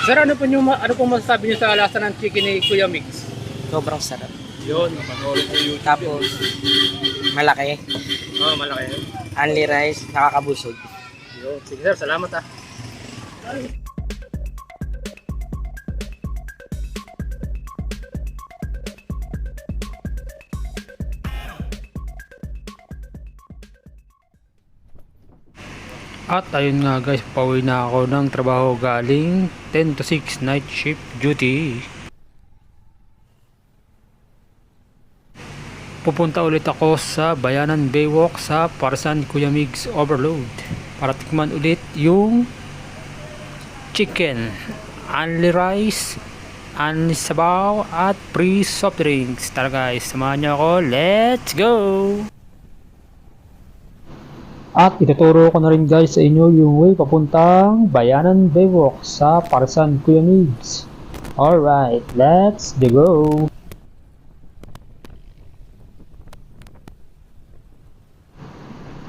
Sir, ano pong masasabi niyo sa lasa ng chicken ni Kuya Mix? Sobrang sarap. Yun, mapanoorin ko yung YouTube. Tapos, malaki. Oh, malaki. Only rice, nakakabusog. Yun. Sige sir, salamat ah. At ayun nga guys, pauwi na ako ng trabaho galing 10 to 6 night shift duty. Pupunta ulit ako sa Bayanan Baywalk sa Parsan Kuya Migs Overload para tikman ulit yung chicken, only rice, only sabaw at free soft drinks. Tara guys, samahan niyo ako. Let's go! At ituturo ko na rin guys sa inyo yung way papuntang Bayanan Baywalk sa Parsan Kuya Migs. Alright, let's go!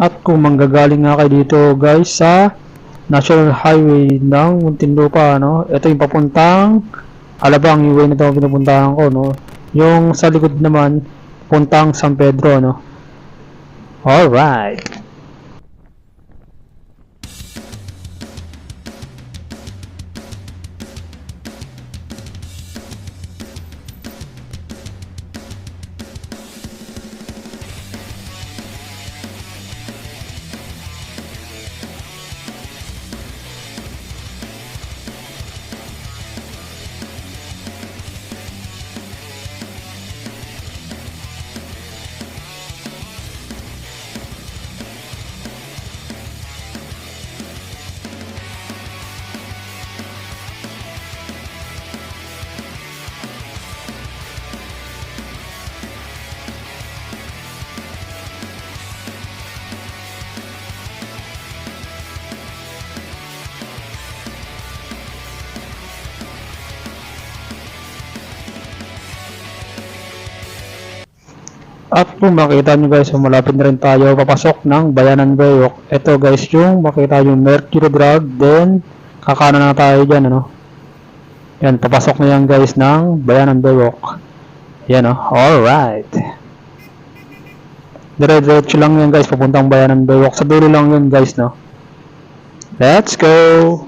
At kung manggagaling nga kayo dito guys sa National Highway ng Muntinlupa, no? Ito yung papuntang Alabang, yung way na ito pinupuntahan ko, no? Yung sa likod naman, puntang San Pedro, no? Alright. At kung makita nyo guys, malapit na rin tayo papasok ng Bayanan Baywalk. Ito guys yung makita yung Mercury Drug, then kakanan na tayo dyan, ano. Yan, papasok na yan guys ng Bayanan Baywalk. Yan o, alright. Dire-diretso lang yan guys, papuntang Bayanan Baywalk. Sa dulo lang yun guys, no. Let's go!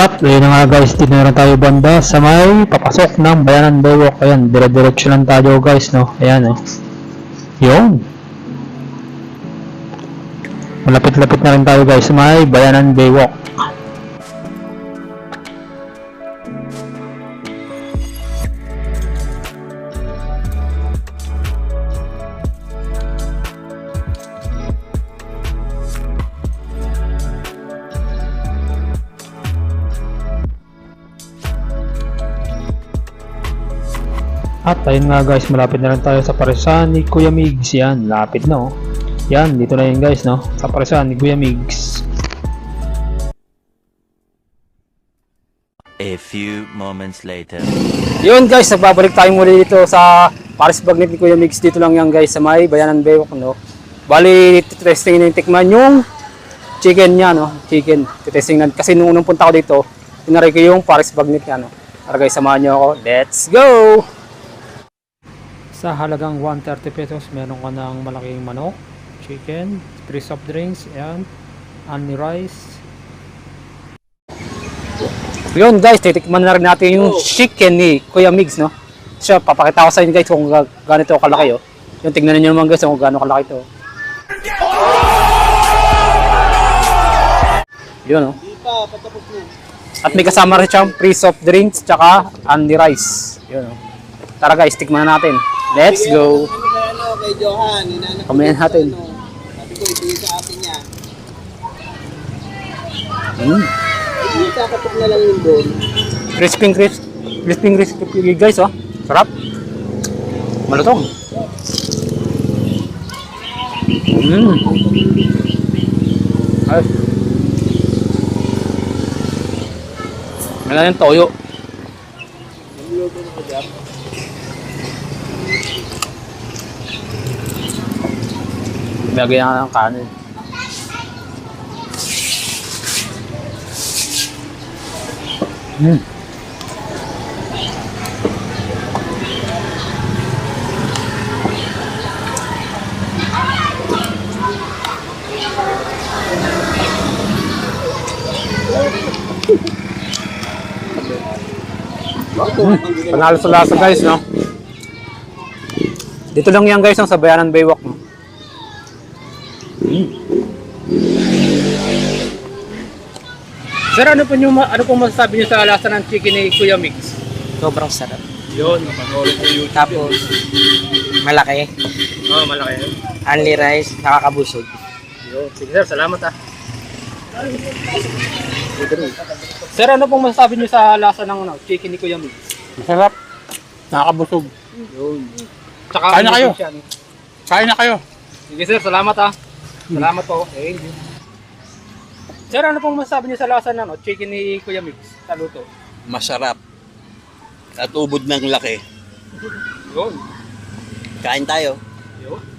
At ayun na nga guys, dito na tayo banda sa may papasok ng Bayanan Baywalk. Ayan, dire-diretso lang tayo guys, no. Ayan, no. Yun. Malapit-lapit na rin tayo guys sa may Bayanan Baywalk. At ayun nga guys, malapit na rin tayo sa Parsan ni Kuya Migs. Yan, lapit na oh. Yan, dito na yun guys, no? Sa Parsan ni Kuya Migs. A few moments later. Yun guys, nagbabalik tayo muli dito sa Paris Bagnet ni Kuya Migs. Dito lang yan guys, sa may Bayanan Baywalk, no? Bali, testing na yung tikman yung chicken niya, no? Chicken, testing na. Kasi nung unang punta ko dito, tinaray ko yung Paris Bagnet niya, no? Tara guys, samahan nyo ako. Let's go! Sa halagang 130 pesos, meron ka ng malaking manok, chicken, free soft drinks, and only rice. Yun guys, titikman na rin natin yung chicken ni Kuya Migs, no? Siya, papakita ko sa inyo guys kung ganito kalaki, oh. Yung tignan niyo naman guys kung gaano kalaki to. Yun, oh. At may kasama rin siyang free soft drinks tsaka only rice. Yun. Oh. Tara guys, tikman na natin. Let's go. Kay Johan, hinanap ko Kamayan sa natin. Sabi ko, ito yung sa akin niya. Mm. Yung kakatok na lang yung doon. Crispy guys, oh. Sarap. Malutong. Ay. Meron yung toyo. Lagyan na ng kanin. Panalo sa lasa guys, no? Dito lang yan guys, ang sa Bayanan Baywalk, no? Sir, ano pong masasabi niyo sa lasa ng chicken ni Kuya Mix? Sobrang sarap. Yun, napanood ko yung Tapos, malaki. Oh, malaki yun. Only rice, nakakabusog. Yun. Sige sir, salamat ah. Sir, ano pong masasabi niyo sa lasa ng chicken ni Kuya Mix? Masarap. Nakakabusog. Yun. Tsaka, Kain na kayo. siya, no? Kain na kayo. Sige sir, salamat ah. Salamat po. Thank you. Sir, ano pong masasabi niyo sa lasa ng chicken ni Kuya Mix sa luto? Masarap. At ubod ng laki. Yun. Kain tayo. Yun.